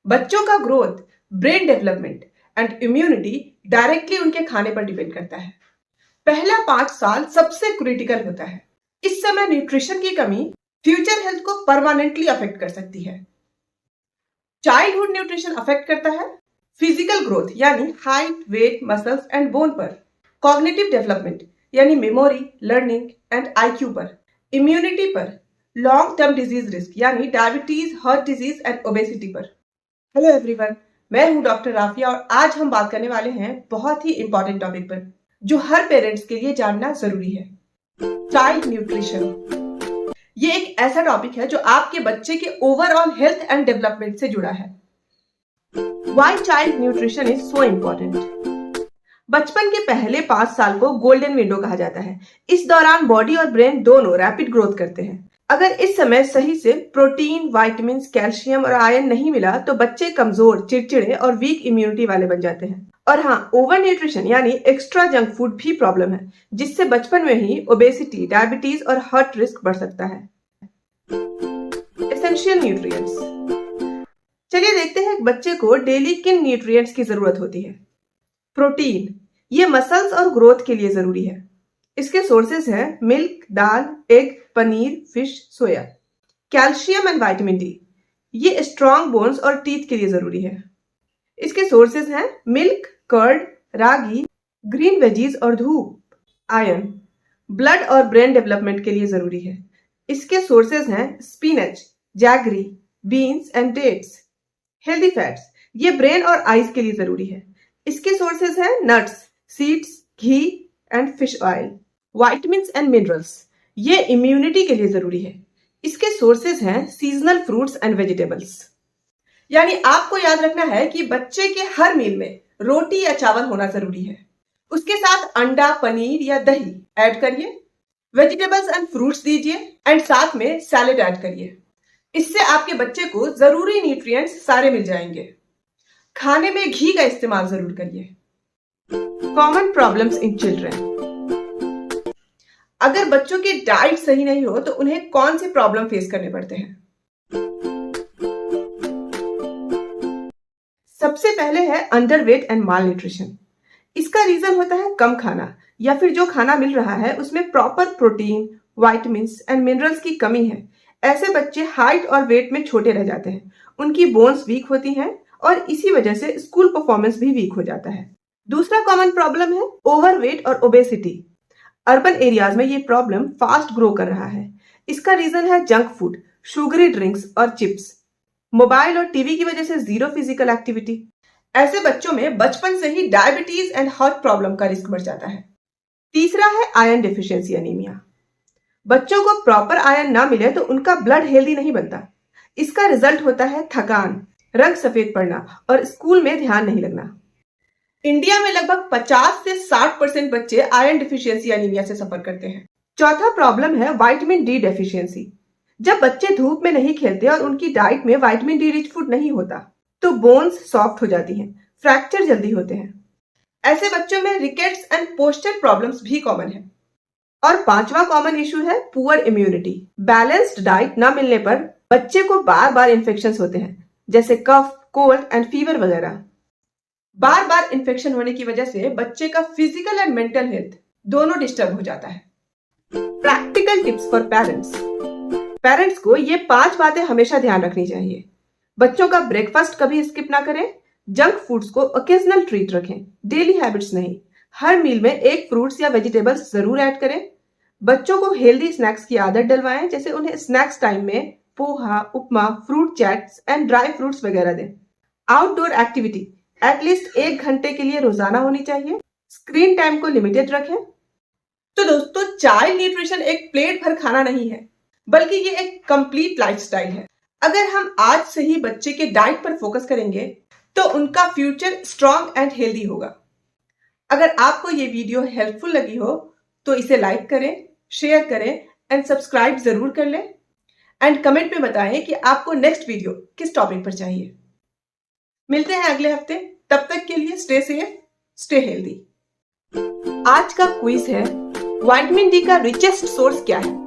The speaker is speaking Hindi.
बच्चों का growth, brain development and immunity directly उनके खाने पर डिपेंड करता है। पहला 5 साल सबसे क्रिटिकल होता है। इस समय न्यूट्रिशन की कमी फ्यूचर हेल्थ को परमानेंटली अफेक्ट कर सकती है। चाइल्डहुड न्यूट्रिशन अफेक्ट करता है फिजिकल ग्रोथ यानी height, weight, muscles and bone पर, कॉग्निटिव डेवलपमेंट यानी मेमोरी, लर्निंग एंड आईक्यू पर, इम्यूनिटी पर, लॉन्ग टर्म डिजीज रिस्क यानी diabetes, heart disease and obesity पर। हेलो एवरीवन, मैं हूं डॉक्टर राफिया और आज हम बात करने वाले हैं बहुत ही इंपॉर्टेंट टॉपिक पर जो हर पेरेंट्स के लिए जानना जरूरी है, चाइल्ड न्यूट्रिशन। ये एक ऐसा टॉपिक है जो आपके बच्चे के ओवरऑल हेल्थ एंड डेवलपमेंट से जुड़ा है। Why child nutrition is so important? बचपन के पहले 5 साल को गोल्डन विंडो कहा जाता है। इस दौरान बॉडी और ब्रेन दोनों रैपिड ग्रोथ करते हैं। अगर इस समय सही से प्रोटीन, विटामिन, कैल्शियम और आयरन नहीं मिला तो बच्चे कमजोर, चिड़चिड़े और वीक इम्यूनिटी वाले बन जाते हैं। और हाँ, ओवर न्यूट्रिशन यानी एक्स्ट्रा जंक फूड भी प्रॉब्लम है, जिससे बचपन में ही ओबेसिटी, डायबिटीज और हार्ट रिस्क बढ़ सकता है। Essential nutrients. चलिए देखते हैं बच्चे को डेली किन न्यूट्रिएंट्स की जरूरत होती है। प्रोटीन, ये मसल्स और ग्रोथ के लिए जरूरी है। इसके सोर्सेज हैं मिल्क, दाल, egg, paneer, fish, soya. Calcium and vitamin D, ये स्ट्रॉन्ग बोन्स और टीथ के लिए जरूरी है। इसके सोर्सेज हैं milk, curd, ragi, green veggies और धूप। आयरन, ब्लड और ब्रेन डेवलपमेंट के लिए जरूरी है। इसके सोर्सेज हैं spinach, jaggery, beans and dates. Healthy fats, ये ब्रेन और आईज के लिए जरूरी है। इसके सोर्सेज हैं nuts, seeds, ghee and fish oil. Vitamins and minerals, ये इम्यूनिटी के लिए जरूरी है। इसके सोर्सेज हैं सीजनल फ्रूट्स एंड वेजिटेबल्स। यानी आपको याद रखना है कि बच्चे के हर मील में रोटी या चावल होना जरूरी है। उसके साथ अंडा, पनीर या दही ऐड करिए, वेजिटेबल्स एंड फ्रूट्स दीजिए एंड साथ में सैलेड ऐड करिए। इससे आपके बच्चे को जरूरी न्यूट्रिएंट्स सारे मिल जाएंगे। खाने में घी का इस्तेमाल जरूर करिए। Common problems in children. अगर बच्चों की डाइट सही नहीं हो तो उन्हें कौन से प्रॉब्लम फेस करने पड़ते हैं? सबसे पहले है अंडरवेट एंड माल न्यूट्रिशन। इसका रीजन होता है कम खाना या फिर जो खाना मिल रहा है उसमें proper protein, vitamins and minerals की कमी है। ऐसे बच्चे हाइट और वेट में छोटे रह जाते हैं, उनकी बोन्स वीक होती हैं और इसी वजह से स्कूल परफॉर्मेंस भी वीक हो जाता है। दूसरा कॉमन प्रॉब्लम है ओवरवेट और ओबेसिटी। अर्बन एरियाज में ये प्रॉब्लम फास्ट ग्रो कर रहा है। इसका रीजन है जंक फूड, शुगरी ड्रिंक्स और चिप्स, मोबाइल और टीवी की वजह से जीरो फिजिकल एक्टिविटी। ऐसे बच्चों में बचपन से ही डायबिटीज एंड हार्ट प्रॉब्लम का रिस्क बढ़ जाता है। तीसरा है आयरन डेफिशिएंसी एनीमिया। बच्चों को प्रॉपर आयरन ना मिले तो उनका ब्लड हेल्दी नहीं बनता। इसका रिजल्ट होता है थकान, रंग सफेद पड़ना और स्कूल में ध्यान नहीं लगना। इंडिया में लगभग 50 से 60% बच्चे आयरन डिफिशियंसी एनीमिया से सफर करते हैं। चौथा प्रॉब्लम है विटामिन डी डेफिशिएंसी। जब बच्चे धूप में नहीं खेलते और उनकी डाइट में विटामिन डी रिच फूड नहीं होता तो बोन्स सॉफ्ट हो जाती हैं, फ्रैक्चर जल्दी होते हैं। ऐसे बच्चों में रिकेट्स एंड पोस्चर प्रॉब्लम्स भी कॉमन है। और पांचवा कॉमन इशू है पुअर इम्यूनिटी। बैलेंस्ड डाइट न मिलने पर बच्चे को बार बार इन्फेक्शंस होते हैं, जैसे कफ, कोल्ड एंड फीवर वगैरह। बार बार इन्फेक्शन होने की वजह से बच्चे का फिजिकल एंड मेंटल हेल्थ दोनों डिस्टर्ब हो जाता है। Practical tips for parents. Parents को ये 5 बातें हमेशा ध्यान रखनी चाहिए। बच्चों का ब्रेकफास्ट कभी स्किप ना करें, जंक फूड्स को ओकेजनल ट्रीट रखें, डेली हैबिट्स नहीं। हर मील में एक फ्रूट्स या वेजिटेबल्स जरूर ऐड करें। बच्चों को हेल्दी स्नैक्स की आदत डलवाएं, जैसे उन्हें स्नैक्स टाइम में poha, upma, fruit chats and dry fruits वगैरह दें। आउटडोर एक्टिविटी एटलीस्ट 1 घंटे के लिए रोजाना होनी चाहिए। स्क्रीन टाइम को लिमिटेड रखें। तो दोस्तों, चाइल्ड न्यूट्रिशन एक प्लेट भर खाना नहीं है, बल्कि ये एक कंप्लीट लाइफस्टाइल है। अगर हम आज से ही बच्चे के डाइट पर फोकस करेंगे तो उनका फ्यूचर स्ट्रॉन्ग एंड हेल्दी होगा। अगर आपको ये वीडियो हेल्पफुल लगी हो तो इसे लाइक करें, शेयर करें एंड सब्सक्राइब जरूर कर लें एंड कमेंट में बताएं कि आपको नेक्स्ट वीडियो किस टॉपिक पर चाहिए। मिलते हैं अगले हफ्ते, तब तक के लिए स्टे सेफ, स्टे हेल्दी। आज का क्विज है, विटामिन डी का रिचेस्ट सोर्स क्या है?